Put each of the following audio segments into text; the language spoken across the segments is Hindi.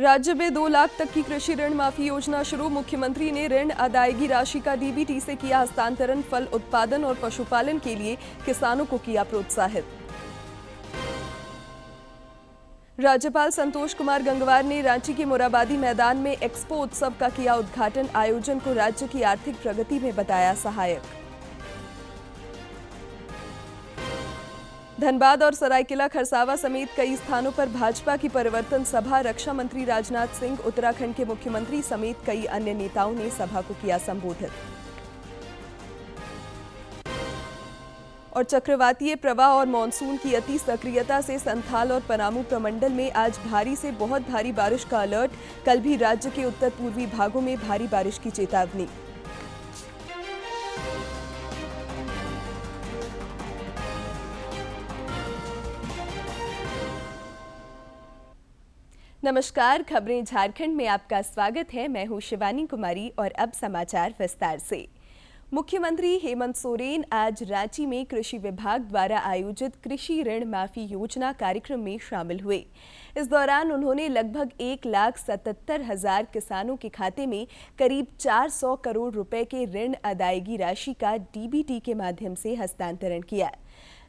राज्य में 2 लाख तक की कृषि ऋण माफी योजना शुरू। मुख्यमंत्री ने ऋण अदायगी राशि का डीबीटी से किया हस्तांतरण। फल उत्पादन और पशुपालन के लिए किसानों को किया प्रोत्साहित। राज्यपाल संतोष कुमार गंगवार ने रांची के मोराबादी मैदान में एक्सपो उत्सव का किया उद्घाटन। आयोजन को राज्य की आर्थिक प्रगति में बताया सहायक। धनबाद और सरायकेला खरसावा समेत कई स्थानों पर भाजपा की परिवर्तन सभा। रक्षा मंत्री राजनाथ सिंह, उत्तराखंड के मुख्यमंत्री समेत कई अन्य नेताओं ने सभा को किया संबोधित। और चक्रवातीय प्रवाह और मानसून की अति सक्रियता से संथाल और पलामू प्रमंडल में आज भारी से बहुत भारी बारिश का अलर्ट। कल भी राज्य के उत्तर पूर्वी भागों में भारी बारिश की चेतावनी। नमस्कार, खबरें झारखंड में आपका स्वागत है। मैं हूं शिवानी कुमारी और अब समाचार विस्तार से। मुख्यमंत्री हेमंत सोरेन आज रांची में कृषि विभाग द्वारा आयोजित कृषि ऋण माफी योजना कार्यक्रम में शामिल हुए। इस दौरान उन्होंने लगभग 1,77,000 किसानों के खाते में करीब 400 करोड़ रुपए के ऋण अदायगी राशि का डीबीटी के माध्यम से हस्तांतरण किया।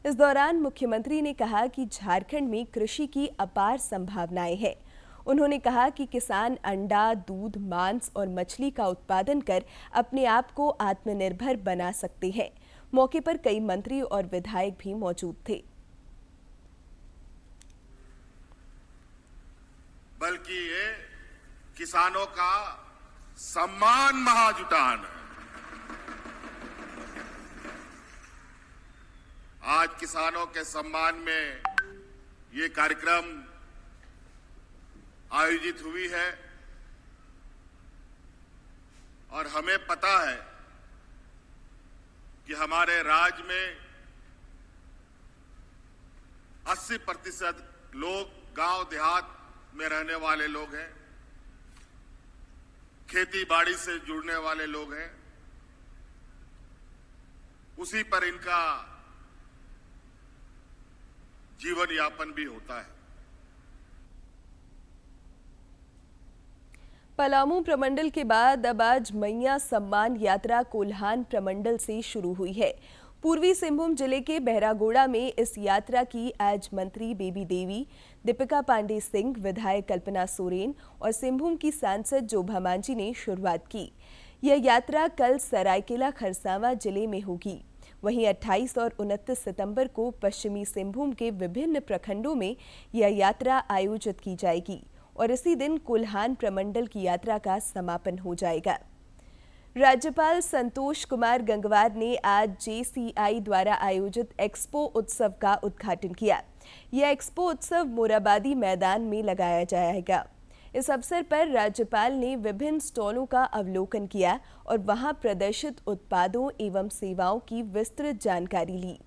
इस दौरान मुख्यमंत्री ने कहा कि झारखंड में कृषि की अपार संभावनाएं हैं। उन्होंने कहा कि किसान अंडा, दूध, मांस और मछली का उत्पादन कर अपने आप को आत्मनिर्भर बना सकते हैं। मौके पर कई मंत्री और विधायक भी मौजूद थे। बल्कि ये किसानों का सम्मान महाजुटान है। आज किसानों के सम्मान में ये कार्यक्रम आयोजित हुई है और हमें पता है कि हमारे राज्य में 80% लोग गांव देहात में रहने वाले लोग हैं, खेती बाड़ी से जुड़ने वाले लोग हैं। उसी पर इनका जीवन यापन भी होता है। पलामू प्रमंडल के बाद अब आज मैया सम्मान यात्रा कोल्हान प्रमंडल से शुरू हुई है। पूर्वी सिंहभूम जिले के बहरागोड़ा में इस यात्रा की आज मंत्री बेबी देवी, दीपिका पांडे सिंह, विधायक कल्पना सोरेन और सिंहभूम की सांसद जोभा मांझी ने शुरुआत की। यह यात्रा कल सरायकेला खरसावा जिले में होगी। वहीं 28 और 29 सितंबर को पश्चिमी सिंहभूम के विभिन्न प्रखंडों में यह यात्रा आयोजित की जाएगी और इसी दिन कोल्हान प्रमंडल की यात्रा का समापन हो जाएगा। राज्यपाल संतोष कुमार गंगवार ने आज जेसीआई द्वारा आयोजित एक्सपो उत्सव का उद्घाटन किया। यह एक्सपो उत्सव मोराबादी मैदान में लगाया जाएगा। इस अवसर पर राज्यपाल ने विभिन्न स्टॉलों का अवलोकन किया और वहां प्रदर्शित उत्पादों एवं सेवाओं की विस्तृत जानकारी ली।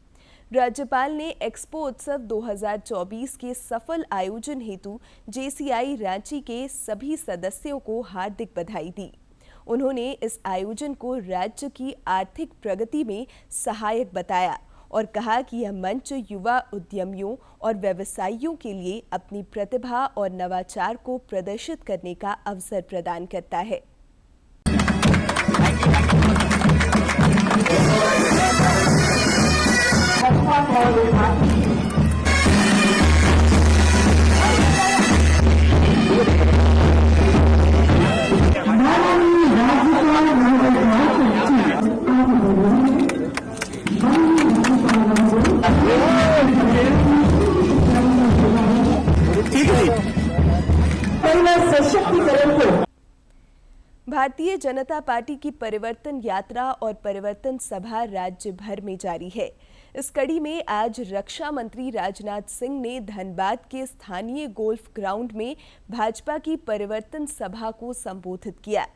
राज्यपाल ने एक्सपो उत्सव 2024 के सफल आयोजन हेतु जेसीआई रांची के सभी सदस्यों को हार्दिक बधाई दी। उन्होंने इस आयोजन को राज्य की आर्थिक प्रगति में सहायक बताया और कहा कि यह मंच युवा उद्यमियों और व्यवसायियों के लिए अपनी प्रतिभा और नवाचार को प्रदर्शित करने का अवसर प्रदान करता है। भारतीय जनता पार्टी की परिवर्तन यात्रा और परिवर्तन सभा राज्य भर में जारी है। इस कड़ी में आज रक्षा मंत्री राजनाथ सिंह ने धनबाद के स्थानीय गोल्फ ग्राउंड में भाजपा की परिवर्तन सभा को संबोधित किया।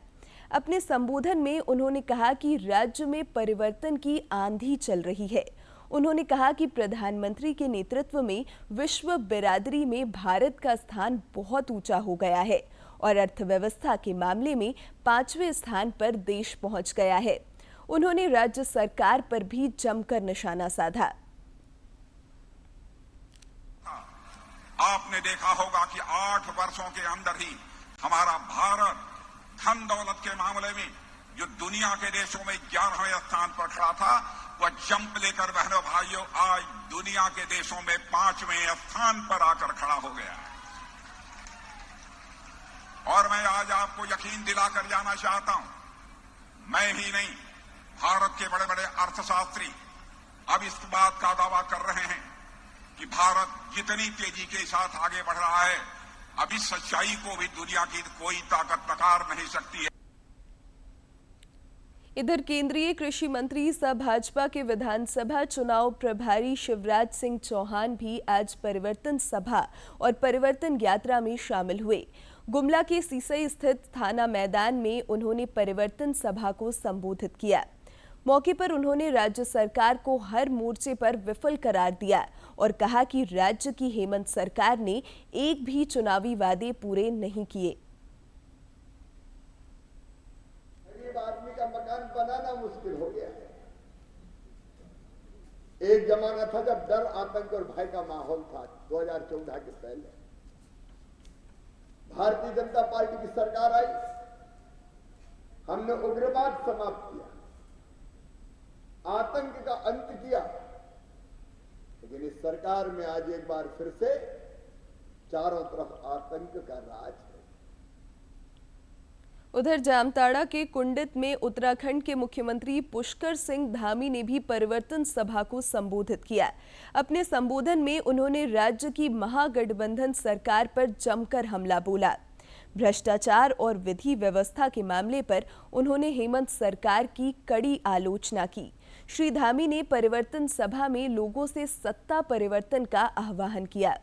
अपने संबोधन में उन्होंने कहा कि राज्य में परिवर्तन की आंधी चल रही है। उन्होंने कहा कि प्रधानमंत्री के नेतृत्व में विश्व बिरादरी में भारत का स्थान बहुत ऊंचा हो गया है और अर्थव्यवस्था के मामले में 5वें स्थान पर देश पहुंच गया है। उन्होंने राज्य सरकार पर भी जमकर निशाना साधा। आपने देखा होगा कि 8 वर्षों के अंदर ही हमारा भारत धन दौलत के मामले में जो दुनिया के देशों में 11वें स्थान पर खड़ा था, वह जंप लेकर बहनों भाइयों आज दुनिया के देशों में 5वें स्थान पर आकर खड़ा हो गया है। और मैं आज आपको यकीन दिलाकर जाना चाहता हूं, मैं ही नहीं, भारत के बड़े बड़े अर्थशास्त्री अब इस बात का दावा कर रहे हैं कि भारत जितनी तेजी के साथ आगे बढ़ रहा है, अब इस सच्चाई को भी दुनिया की कोई ताकत नकार नहीं सकती है। इधर केंद्रीय कृषि मंत्री सह भाजपा के विधानसभा चुनाव प्रभारी शिवराज सिंह चौहान भी आज परिवर्तन सभा और परिवर्तन यात्रा में शामिल हुए। गुमला के सीसई स्थित थाना मैदान में उन्होंने परिवर्तन सभा को संबोधित किया। मौके पर उन्होंने राज्य सरकार को हर मोर्चे पर विफल करार दिया और कहा कि राज्य की हेमंत सरकार ने एक भी चुनावी वादे पूरे नहीं किए। गरीब आदमी का मकान बनाना मुश्किल हो गया है। एक जमाना था जब डर, आतंक और भय का माहौल था। 2014 के पहले भारतीय जनता पार्टी की सरकार आई, हमने उग्रवाद समाप्त किया, आतंक का अंत किया, लेकिन इस सरकार में आज एक बार फिर से चारों तरफ आतंक का राज है। उधर जामताड़ा के कुंडित में उत्तराखंड के मुख्यमंत्री पुष्कर सिंह धामी ने भी परिवर्तन सभा को संबोधित किया। अपने संबोधन में उन्होंने राज्य की महागठबंधन सरकार पर जमकर हमला बोला। भ्रष्टाचार और विधि व्यवस्था के मामले पर उन्होंने हेमंत सरकार की कड़ी आलोचना की। श्री धामी ने परिवर्तन सभा में लोगों से सत्ता परिवर्तन का आह्वान किया।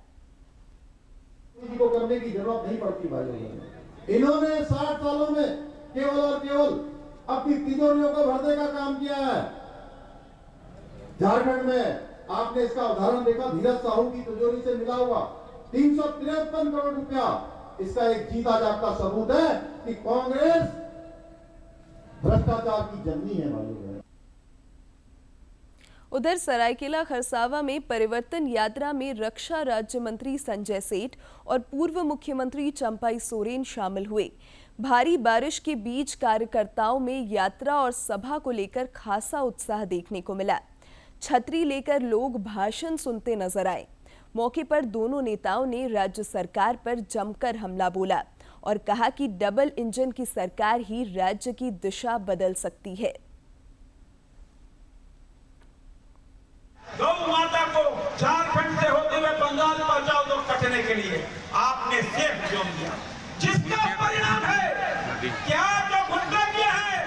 को करने की जरूरत नहीं पड़ती भाई। इन्होंने 60 सालों में केवल और केवल अपनी तिजोरियों को भरने का काम किया है। झारखंड में आपने इसका उदाहरण देखा, धीरज साहू की तिजोरी से मिला हुआ 353 करोड़ रुपया, इसका एक जीता जागता सबूत है कि कांग्रेस भ्रष्टाचार की जननी है मालूम है। उधर सरायकेला खरसावा में परिवर्तन यात्रा में रक्षा राज्य मंत्री संजय सेठ और पूर्व मुख्यमंत्री चंपाई सोरेन शामिल हुए। भारी बारिश के बीच कार्यकर्ताओं में यात्रा और सभा को लेकर खासा उत्साह देखने को मिला। छतरी लेकर लोग भाषण सुनते नजर आए। मौके पर दोनों नेताओं ने राज्य सरकार पर जमकर हमला बोला और कहा कि डबल इंजन की सरकार ही राज्य की दिशा बदल सकती है। गौ माता को झारखंड से होते हुए बंगाल पहुंचाओ तो कटने के लिए आपने सेफ जोन दिया, जिसका परिणाम है क्या जो घुटना किया है,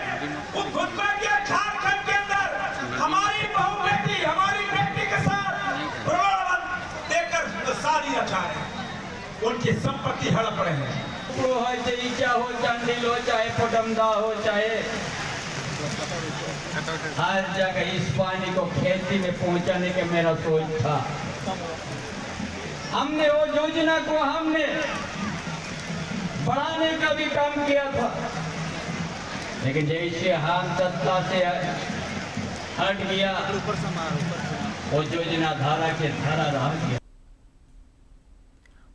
वो घुटना किया झारखंड के अंदर हमारी बहू बेटी, हमारी बेटी के साथ प्रलोभन देकर शादी रचा है, उनकी संपत्ति हड़प रहे हैं। वो है ईचा हो, चंडिल हो, चाहे पोटमदा हो, चाहे हर जगह इस पानी को खेती में पहुंचाने का मेरा सोच था। हमने वो योजना को हमने बढ़ाने का भी काम किया था, लेकिन जैसे हम सत्ता से हट गया, वो योजना धारा के धारा रह गया।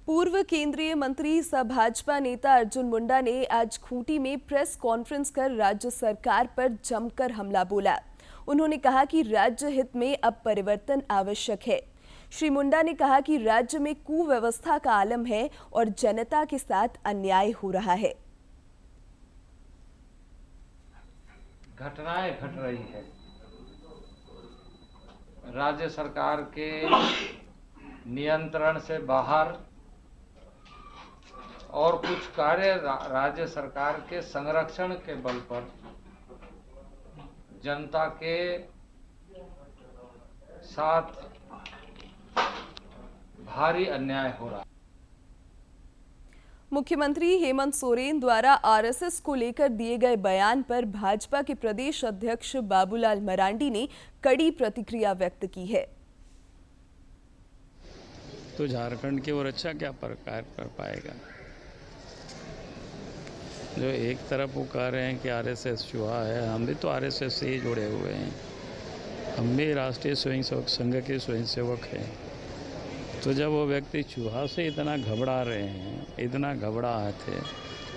पूर्व केंद्रीय मंत्री सह भाजपा नेता अर्जुन मुंडा ने आज खूंटी में प्रेस कॉन्फ्रेंस कर राज्य सरकार पर जमकर हमला बोला। उन्होंने कहा कि राज्य हित में अब परिवर्तन आवश्यक है। श्री मुंडा ने कहा कि राज्य में कुव्यवस्था का आलम है और जनता के साथ अन्याय हो रहा है। घटनाएं घट रही है। राज्य सरकार के नियंत्रण से बाहर और कुछ कार्य राज्य सरकार के संरक्षण के बल पर जनता के साथ भारी अन्याय हो रहा है। मुख्यमंत्री हेमंत सोरेन द्वारा आरएसएस को लेकर दिए गए बयान पर भाजपा के प्रदेश अध्यक्ष बाबूलाल मरांडी ने कड़ी प्रतिक्रिया व्यक्त की है। तो झारखंड की ओर अच्छा क्या प्रकार कर पाएगा? जो एक तरफ वो कह रहे हैं कि आरएसएस चूहा है, हम भी तो आरएसएस से ही जुड़े हुए हैं, हम भी राष्ट्रीय स्वयंसेवक संघ के स्वयंसेवक हैं। तो जब वो व्यक्ति चूहा से इतना घबरा रहे हैं, इतना घबराए थे,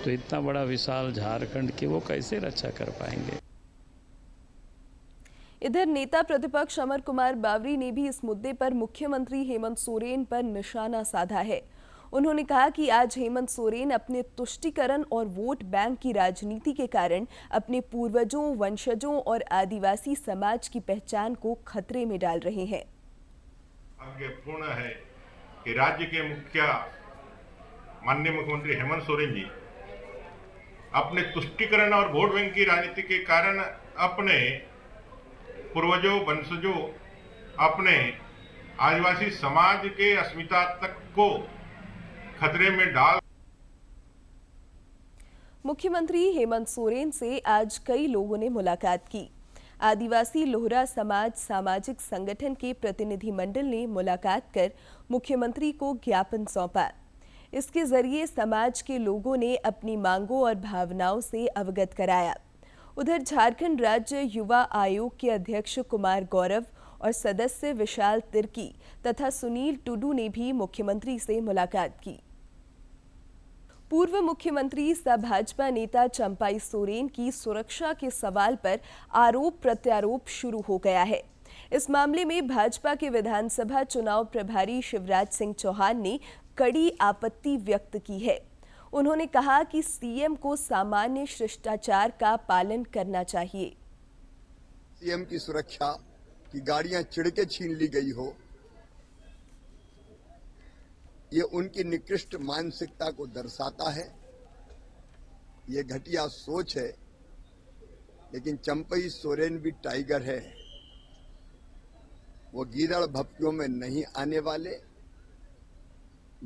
तो इतना बड़ा विशाल झारखंड की वो कैसे रक्षा कर पाएंगे। इधर नेता प्रतिपक्ष अमर कुमार बावरी ने भी इस मुद्दे पर मुख्यमंत्री हेमंत सोरेन पर निशाना साधा है। उन्होंने कहा कि आज हेमंत सोरेन अपने तुष्टीकरण और वोट बैंक की राजनीति के कारण अपने पूर्वजों, वंशजों और आदिवासी समाज की पहचान को खतरे में डाल रहे हैं। पूर्ण है कि राज्य के माननीय मुख्यमंत्री हेमंत सोरेन जी अपने तुष्टीकरण और वोट बैंक की राजनीति के कारण अपने पूर्वजों, वंशजों, अपने आदिवासी समाज के अस्मिता तक को खतरे में डाल। मुख्यमंत्री हेमंत सोरेन से आज कई लोगों ने मुलाकात की। आदिवासी लोहरा समाज सामाजिक संगठन के प्रतिनिधिमंडल ने मुलाकात कर मुख्यमंत्री को ज्ञापन सौंपा। इसके जरिए समाज के लोगों ने अपनी मांगों और भावनाओं से अवगत कराया। उधर झारखंड राज्य युवा आयोग के अध्यक्ष कुमार गौरव और सदस्य विशाल तिर्की तथा सुनील टुडू ने भी मुख्यमंत्री से मुलाकात की। पूर्व मुख्यमंत्री सह भाजपा नेता चंपाई सोरेन की सुरक्षा के सवाल पर आरोप प्रत्यारोप शुरू हो गया है। इस मामले में भाजपा के विधानसभा चुनाव प्रभारी शिवराज सिंह चौहान ने कड़ी आपत्ति व्यक्त की है। उन्होंने कहा कि सीएम को सामान्य शिष्टाचार का पालन करना चाहिए। सीएम की सुरक्षा की गाड़ियां चिढ़ के छीन ली गई हो, ये उनकी निकृष्ट मानसिकता को दर्शाता है। ये घटिया सोच है। लेकिन चंपई सोरेन भी टाइगर है, वो गीदड़ भपकियों में नहीं आने वाले।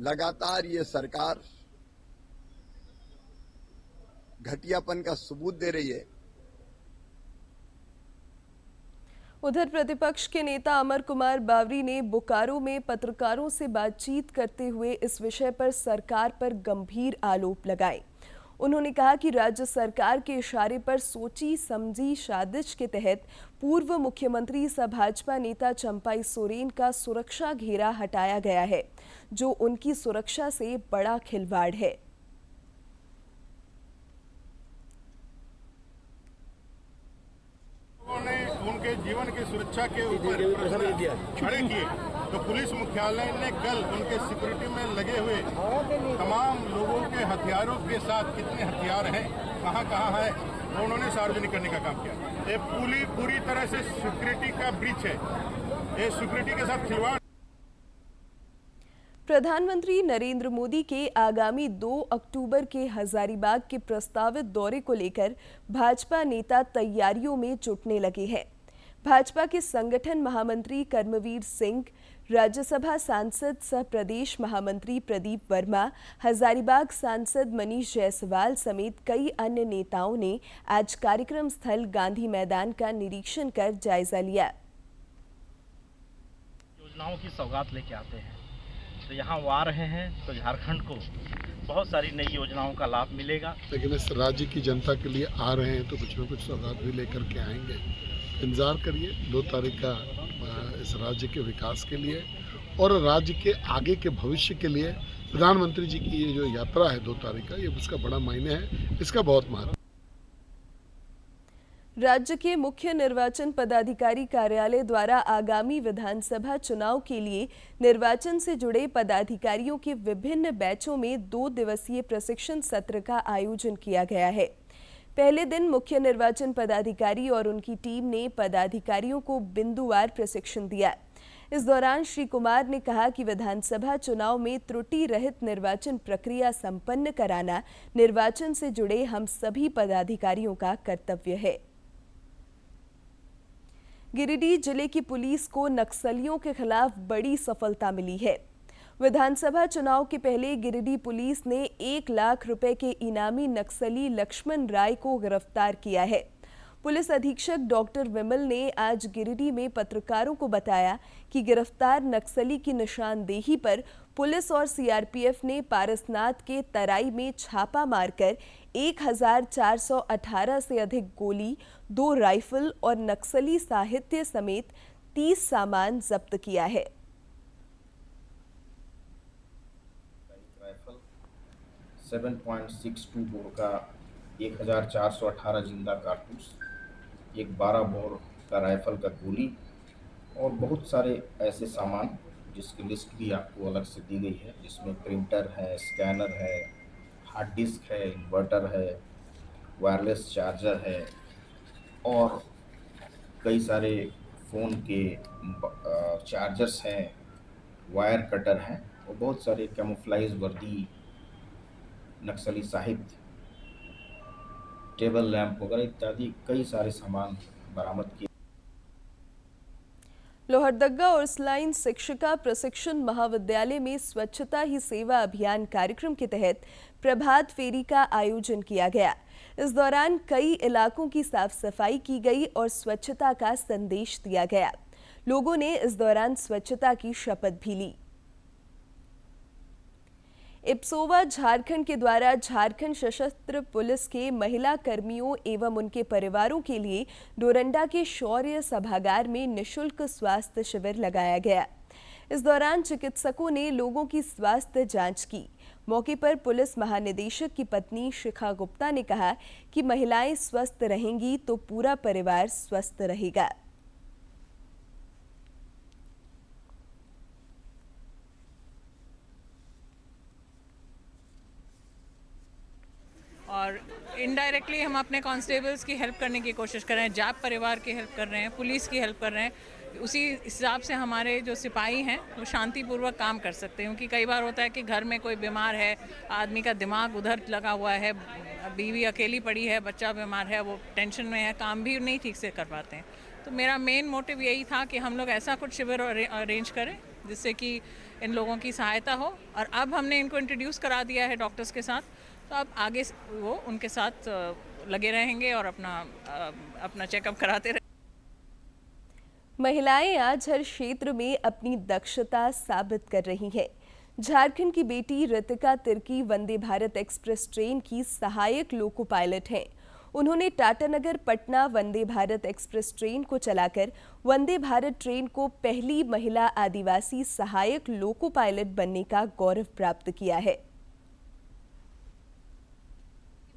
लगातार ये सरकार घटियापन का सबूत दे रही है। उधर प्रतिपक्ष के नेता अमर कुमार बावरी ने बोकारो में पत्रकारों से बातचीत करते हुए इस विषय पर सरकार पर गंभीर आरोप लगाए। उन्होंने कहा कि राज्य सरकार के इशारे पर सोची समझी साजिश के तहत पूर्व मुख्यमंत्री सह भाजपा नेता चंपाई सोरेन का सुरक्षा घेरा हटाया गया है, जो उनकी सुरक्षा से बड़ा खिलवाड़ है। उनके जीवन की सुरक्षा के ऊपर खड़े किए तो पुलिस मुख्यालय ने कल उनके सिक्योरिटी में लगे हुए तमाम लोगों के हथियारों के साथ कितने हथियार हैं, कहां है, तो उन्होंने सार्वजनिक करने का काम किया। ये पूरी तरह से सिक्योरिटी का ब्रीच है, ये सिक्योरिटी के साथ खिलवाड़। प्रधानमंत्री नरेंद्र मोदी के आगामी 2 अक्टूबर के हजारीबाग के प्रस्तावित दौरे को लेकर भाजपा नेता तैयारियों में जुटने लगे हैं। भाजपा के संगठन महामंत्री कर्मवीर सिंह, राज्यसभा सांसद सह प्रदेश महामंत्री प्रदीप वर्मा, हजारीबाग सांसद मनीष जायसवाल समेत कई अन्य नेताओं ने आज कार्यक्रम स्थल गांधी मैदान का निरीक्षण कर जायजा लिया। योजनाओं की सौगात लेके आते हैं, तो यहाँ वो आ रहे हैं तो झारखंड को बहुत सारी नई योजनाओं का लाभ मिलेगा। लेकिन इस राज्य की जनता के लिए आ रहे हैं तो कुछ न कुछ सौगात भी लेकर के आएंगे। इंतजार करिए 2 तारीख का इस राज्य के विकास के लिए और राज्य के आगे के भविष्य के लिए प्रधानमंत्री जी की ये जो यात्रा है 2 तारीख का, ये उसका बड़ा मायने है, इसका बहुत महत्व। राज्य के मुख्य निर्वाचन पदाधिकारी कार्यालय द्वारा आगामी विधानसभा चुनाव के लिए निर्वाचन से जुड़े पदाधिकारियों के विभिन्न बैचों में 2 दिवसीय प्रशिक्षण सत्र का आयोजन किया गया है। पहले दिन मुख्य निर्वाचन पदाधिकारी और उनकी टीम ने पदाधिकारियों को बिंदुवार प्रशिक्षण दिया। इस दौरान श्री कुमार ने कहा कि विधानसभा चुनाव में त्रुटि रहित निर्वाचन प्रक्रिया संपन्न कराना निर्वाचन से जुड़े हम सभी पदाधिकारियों का कर्तव्य है। गिरिडीह जिले की पुलिस को नक्सलियों के खिलाफ बड़ी सफलता मिली है। विधानसभा चुनाव के पहले गिरिडीह पुलिस ने 1 लाख रुपए के इनामी नक्सली लक्ष्मण राय को गिरफ्तार किया है। पुलिस अधीक्षक डॉक्टर विमल ने आज गिरिडीह में पत्रकारों को बताया कि गिरफ्तार नक्सली की निशानदेही पर पुलिस और सीआरपीएफ ने पारसनाथ के तराई में छापा मारकर 1418 से अधिक गोली, 2 राइफल और नक्सली साहित्य समेत 30 सामान जब्त किया है। राइफल, 7.62 बोर का 1418 जिंदा कारतूस, एक 12 बोर का राइफल का गोली और बहुत सारे ऐसे सामान जिसकी लिस्ट भी आपको अलग से दी गई है, जिसमें प्रिंटर है, स्कैनर है, हार्ड डिस्क है, इन्वर्टर है, वायरलेस चार्जर है और कई सारे फ़ोन के चार्जर्स हैं, वायर कटर हैं और बहुत सारे कैमोफ्लाइज वर्दी, नक्सली साहित्य, टेबल लैंप वगैरह इत्यादि कई सारे सामान बरामद किए। लोहरदगा और स्लाइन शिक्षिका प्रशिक्षण महाविद्यालय में स्वच्छता ही सेवा अभियान कार्यक्रम के तहत प्रभात फेरी का आयोजन किया गया। इस दौरान कई इलाकों की साफ सफाई की गई और स्वच्छता का संदेश दिया गया। लोगों ने इस दौरान स्वच्छता की शपथ भी ली। इप्सोवा झारखंड के द्वारा झारखंड सशस्त्र पुलिस के महिला कर्मियों एवं उनके परिवारों के लिए डोरंडा के शौर्य सभागार में निःशुल्क स्वास्थ्य शिविर लगाया गया। इस दौरान चिकित्सकों ने लोगों की स्वास्थ्य जांच की। मौके पर पुलिस महानिदेशक की पत्नी शिखा गुप्ता ने कहा कि महिलाएं स्वस्थ रहेंगी तो पूरा परिवार स्वस्थ रहेगा। और इनडायरेक्टली हम अपने कांस्टेबल्स की हेल्प करने की कोशिश कर रहे हैं, जाप परिवार की हेल्प कर रहे हैं, पुलिस की हेल्प कर रहे हैं। उसी हिसाब से हमारे जो सिपाही हैं वो शांतिपूर्वक काम कर सकते हैं, क्योंकि कई बार होता है कि घर में कोई बीमार है, आदमी का दिमाग उधर लगा हुआ है, बीवी अकेली पड़ी है, बच्चा बीमार है, वो टेंशन में है, काम भी नहीं ठीक से कर पाते हैं। तो मेरा मेन मोटिव यही था कि हम लोग ऐसा कुछ शिविर अरेंज करें जिससे कि इन लोगों की सहायता हो। और अब हमने इनको इंट्रोड्यूस करा दिया है डॉक्टर्स के साथ, तो अब आगे वो उनके साथ लगे रहेंगे और अपना चेकअप कराते रहेंगे। महिलाएं आज हर क्षेत्र में अपनी दक्षता साबित कर रही हैं। झारखंड की बेटी रितिका तिर्की वंदे भारत एक्सप्रेस ट्रेन की सहायक लोको पायलट हैं। उन्होंने टाटानगर पटना वंदे भारत एक्सप्रेस ट्रेन को चलाकर वंदे भारत ट्रेन को पहली महिला आदिवासी सहायक लोको पायलट बनने का गौरव प्राप्त किया है।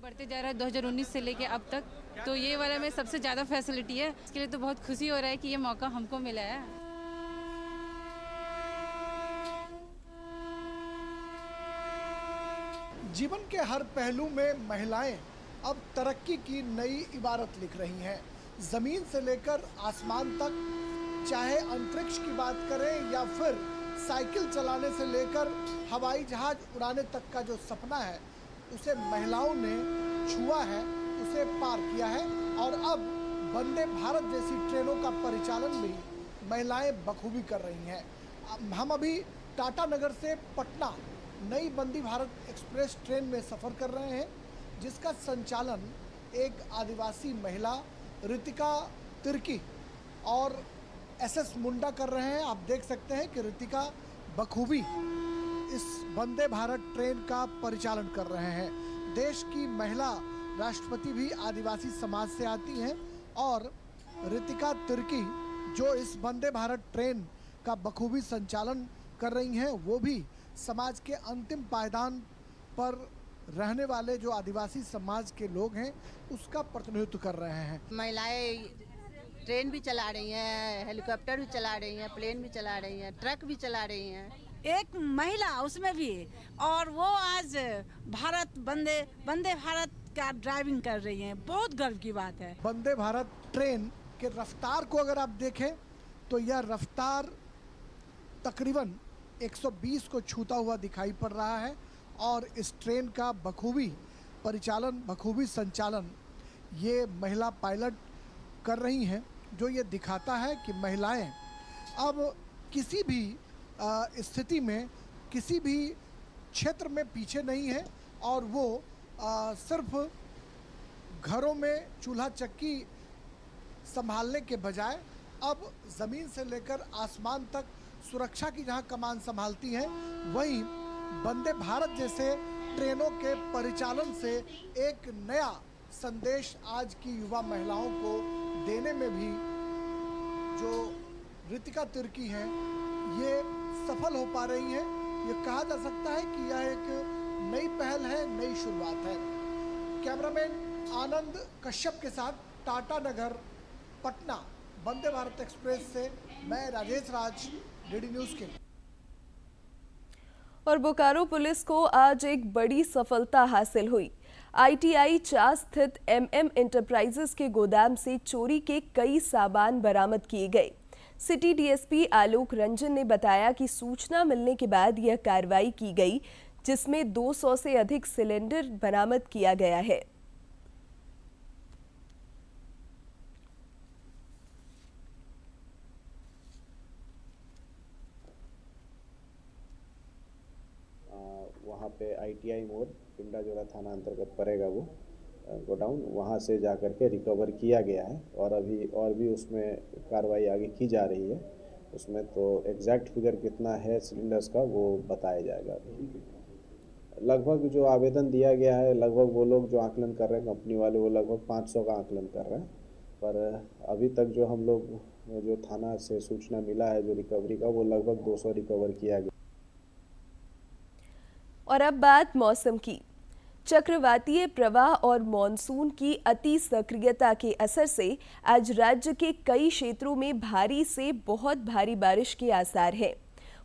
बढ़ते जा रहा है 2019 से लेके अब तक, तो ये वाला में सबसे ज़्यादा फैसिलिटी है। इसके लिए तो बहुत खुशी हो रहा है कि ये मौका हमको मिला है। जीवन के हर पहलू में महिलाएं अब तरक्की की नई इबारत लिख रही हैं। ज़मीन से लेकर आसमान तक, चाहे अंतरिक्ष की बात करें या फिर साइकिल चलाने से लेकर हवाई जहाज उड़ाने तक का जो सपना है उसे महिलाओं ने छुआ है, उसे पार किया है। और अब वंदे भारत जैसी ट्रेनों का परिचालन भी महिलाएं बखूबी कर रही हैं। हम अभी टाटानगर से पटना नई वंदे भारत एक्सप्रेस ट्रेन में सफ़र कर रहे हैं, जिसका संचालन एक आदिवासी महिला रितिका तिर्की और एसएस मुंडा कर रहे हैं। आप देख सकते हैं कि रितिका बखूबी इस वंदे भारत ट्रेन का परिचालन कर रहे हैं। देश की महिला राष्ट्रपति भी आदिवासी समाज से आती हैं और रितिका तिर्की जो इस वंदे भारत ट्रेन का बखूबी संचालन कर रही हैं, वो भी समाज के अंतिम पायदान पर रहने वाले जो आदिवासी समाज के लोग हैं उसका प्रतिनिधित्व कर रहे हैं। महिलाएं ट्रेन भी चला रही हैं, हेलीकॉप्टर भी चला रही हैं, प्लेन भी चला रही हैं, ट्रक भी चला रही हैं। एक महिला उसमें भी, और वो आज वंदे भारत का ड्राइविंग कर रही हैं। बहुत गर्व की बात है। वंदे भारत ट्रेन के रफ्तार को अगर आप देखें तो यह रफ्तार तकरीबन 120 को छूता हुआ दिखाई पड़ रहा है और इस ट्रेन का बखूबी परिचालन, बखूबी संचालन ये महिला पायलट कर रही हैं, जो ये दिखाता है कि महिलाएं अब किसी भी स्थिति में, किसी भी क्षेत्र में पीछे नहीं है और वो सिर्फ घरों में चूल्हा चक्की संभालने के बजाय अब ज़मीन से लेकर आसमान तक सुरक्षा की जहां कमान संभालती हैं, वहीं वंदे भारत जैसे ट्रेनों के परिचालन से एक नया संदेश आज की युवा महिलाओं को देने में भी जो रितिका तिर्की हैं ये सफल हो पा रही हैं। ये कहा जा सकता है कि यह एक नई पहल है, नई शुरुआत है। कैमरामैन आनंद कश्यप के साथ टाटा नगर, पटना, वंदे भारत एक्सप्रेस से मैं राजेश राज, डीडी न्यूज के लिए। और बोकारो पुलिस को आज एक बड़ी सफलता हासिल हुई। ITI चास स्थित MM एंटरप्राइजेस के गोदाम से चोरी के कई सामान बरामद किए गए। सिटी DSP आलोक रंजन ने बताया कि सूचना मिलने के बाद यह कार्रवाई की गई, जिसमें 200 से अधिक सिलेंडर बरामद किया गया है। वहाँ पे ITI मोड़ पिंडा जोड़ा थाना अंतर्गत पड़ेगा वो गोडाउन, वहाँ से जाकर के रिकवर किया गया है और अभी और भी उसमें कार्रवाई आगे की जा रही है। उसमें तो एग्जैक्ट फिगर कितना है सिलेंडर्स का वो बताया जाएगा। अभी लगभग जो आवेदन दिया गया है, लगभग वो लोग जो आकलन कर रहे हैं कंपनी वाले, वो लगभग 500 का आकलन कर रहे हैं, पर अभी तक जो हम लोग जो थाना से सूचना मिला है जो रिकवरी का, वो लगभग 200 रिकवर किया गया। और अब बात मौसम की। चक्रवातीय प्रवाह और मॉनसून की अति सक्रियता के असर से आज राज्य के कई क्षेत्रों में भारी से बहुत भारी बारिश के आसार हैं।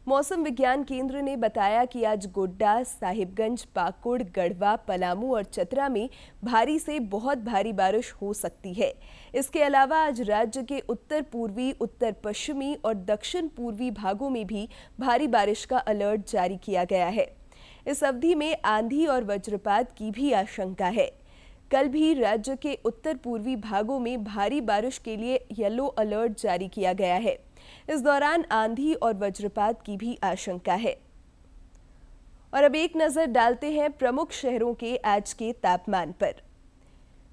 मौसम विज्ञान केंद्र ने बताया कि आज गोड्डा, साहिबगंज, पाकुड़, गढ़वा, पलामू और चतरा में भारी से बहुत भारी बारिश हो सकती है। इसके अलावा आज राज्य के उत्तर पूर्वी, उत्तर पश्चिमी और दक्षिण पूर्वी भागों में भी भारी बारिश का अलर्ट जारी किया गया है। इस अवधि में आंधी और वज्रपात की भी आशंका है। कल भी राज्य के उत्तर पूर्वी भागों में भारी बारिश के लिए येलो अलर्ट जारी किया गया है। इस दौरान आंधी और वज्रपात की भी आशंका है। और अब एक नजर डालते हैं प्रमुख शहरों के आज के तापमान पर।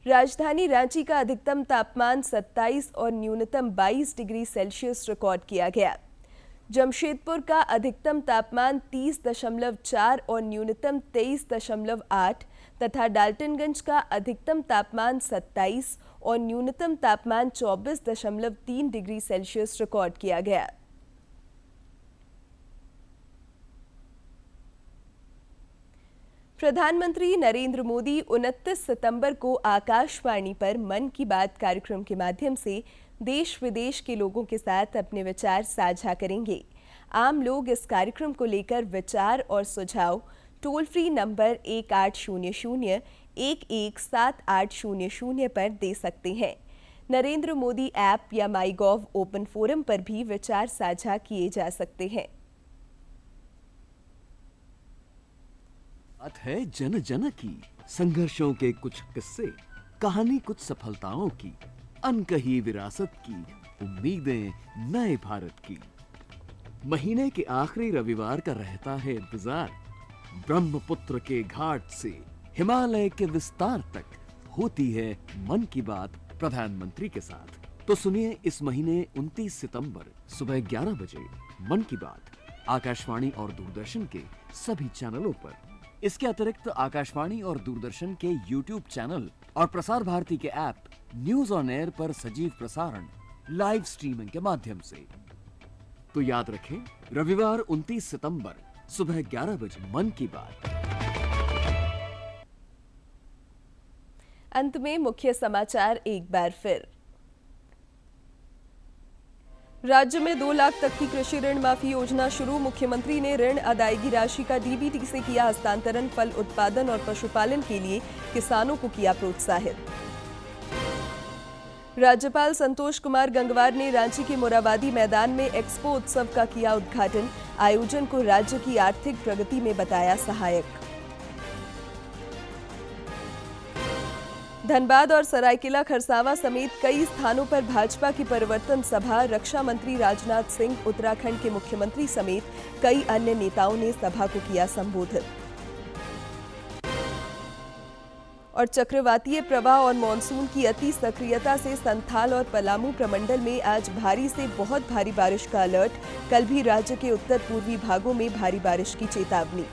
राजधानी रांची का अधिकतम तापमान 27 और न्यूनतम 22 डिग्री सेल्सियस रिकॉर्ड किया गया। जमशेदपुर का अधिकतम तापमान 30.4 और न्यूनतम 23.8 तथा डाल्टनगंज का अधिकतम तापमान 27 और न्यूनतम तापमान 24.3 डिग्री सेल्सियस रिकॉर्ड किया गया। प्रधानमंत्री नरेंद्र मोदी 29 सितंबर को आकाशवाणी पर मन की बात कार्यक्रम के माध्यम से देश विदेश के लोगों के साथ अपने विचार साझा करेंगे। आम लोग इस कार्यक्रम को लेकर विचार और सुझाव टोल फ्री नंबर 1800-117800 पर दे सकते हैं। नरेंद्र मोदी ऐप या माईगॉव ओपन फोरम पर भी विचार साझा किए जा सकते हैं। बात है जन जन की, संघर्षों के कुछ किस्से, कहानी कुछ सफलताओं की, अनकही विरासत की, उम्मीदें नए भारत की। महीने के आखिरी रविवार का रहता है इंतजार। ब्रह्मपुत्र के घाट से हिमालय के विस्तार तक होती है मन की बात प्रधानमंत्री के साथ। तो सुनिए इस महीने 29 सितंबर सुबह 11 बजे मन की बात आकाशवाणी और दूरदर्शन के सभी चैनलों पर। इसके अतिरिक्त आकाशवाणी और दूरदर्शन के YouTube चैनल और प्रसार भारती के ऐप न्यूज ऑन एयर पर सजीव प्रसारण लाइव स्ट्रीमिंग के माध्यम से। तो याद रखें, रविवार 29 सितंबर सुबह 11 बजे मन की बात। अंत में मुख्य समाचार एक बार फिर। राज्य में 2 लाख तक की कृषि ऋण माफी योजना शुरू। मुख्यमंत्री ने ऋण अदायगी राशि का DBT से किया हस्तांतरण। फल उत्पादन और पशुपालन के लिए किसानों को किया प्रोत्साहित। राज्यपाल संतोष कुमार गंगवार ने रांची के मोराबादी मैदान में एक्सपो उत्सव का किया उद्घाटन। आयोजन को राज्य की आर्थिक प्रगति में बताया सहायक। धनबाद और सरायकेला खरसावां समेत कई स्थानों पर भाजपा की परिवर्तन सभा। रक्षा मंत्री राजनाथ सिंह, उत्तराखंड के मुख्यमंत्री समेत कई अन्य नेताओं ने सभा को किया संबोधित। और चक्रवातीय प्रवाह और मॉनसून की अति सक्रियता से संथाल और पलामू प्रमंडल में आज भारी से बहुत भारी बारिश का अलर्ट। कल भी राज्य के उत्तर पूर्वी भागों में भारी बारिश की चेतावनी।